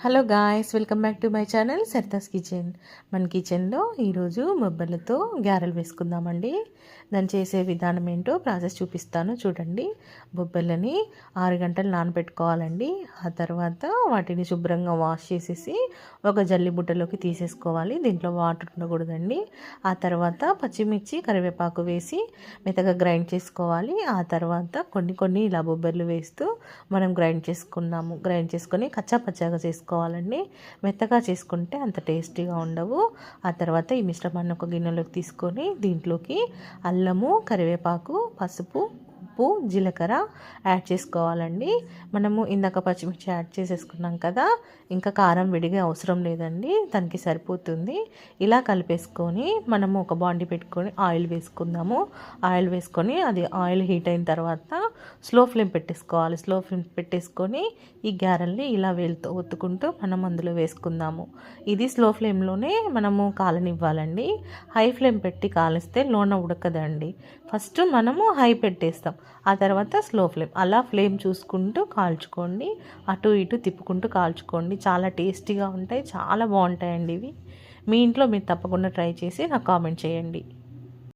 Hello guys, welcome back to my channel Sarita's kitchen. మన కిచెన్లో ఈరోజు బొబ్బర్లతో గారెలు వేసుకుందామండి. దాన్ని చేసే విధానం ఏంటో ప్రాసెస్ చూపిస్తాను చూడండి. బొబ్బర్లని 6 గంటలు నానబెట్టుకోవాలండి. ఆ తర్వాత వాటిని శుభ్రంగా వాష్ చేసేసి ఒక జల్లి బుట్టలోకి తీసేసుకోవాలి. దీంట్లో వాటర్ ఉండకూడదండి. ఆ తర్వాత పచ్చిమిర్చి కరివేపాకు వేసి మెత్తగా గ్రైండ్ చేసుకోవాలి. ఆ తర్వాత కొన్ని ఇలా బొబ్బర్లు వేస్తూ మనం గ్రైండ్ చేసుకొని కచ్చా పచ్చాగా చేసుకోవాలండి. మెత్తగా చేసుకుంటే అంత టేస్టీగా ఉండవు. ఆ తర్వాత ఈ మిశ్రమాన్ని ఒక గిన్నెలోకి తీసుకొని దీంట్లోకి అల్లము, కరివేపాకు, పసుపు, ఉప్పు, జీలకర్ర యాడ్ చేసుకోవాలండి. మనము ఇందాక పచ్చిమిర్చి యాడ్ చేసేసుకున్నాం కదా, ఇంకా కారం విడిగా అవసరం లేదండి, దానికి సరిపోతుంది. ఇలా కలిపేసుకొని మనము ఒక బాండి పెట్టుకొని ఆయిల్ వేసుకుందాము. ఆయిల్ వేసుకొని అది ఆయిల్ హీట్ అయిన తర్వాత స్లో ఫ్లేమ్ పెట్టేసుకోవాలి. స్లో ఫ్లేమ్ పెట్టేసుకొని ఈ గారెల్ని ఇలా వేలుతో ఒత్తుకుంటూ మనం అందులో వేసుకుందాము. ఇది స్లో ఫ్లేమ్లోనే మనము కాలనివ్వాలండి. హై ఫ్లేమ్ పెట్టి కాలిస్తే లోన ఉడకదండి. ఫస్ట్ మనము హై పెట్టేస్తాం, ఆ తర్వాత స్లో ఫ్లేమ్, అలా ఫ్లేమ్ చూసుకుంటూ కాల్చుకోండి. అటు ఇటు తిప్పుకుంటూ కాల్చుకోండి. చాలా టేస్టీగా ఉంటాయి, చాలా బాగుంటాయండి ఇవి. మీ ఇంట్లో మీరు తప్పకుండా ట్రై చేసి నాకు కామెంట్ చేయండి.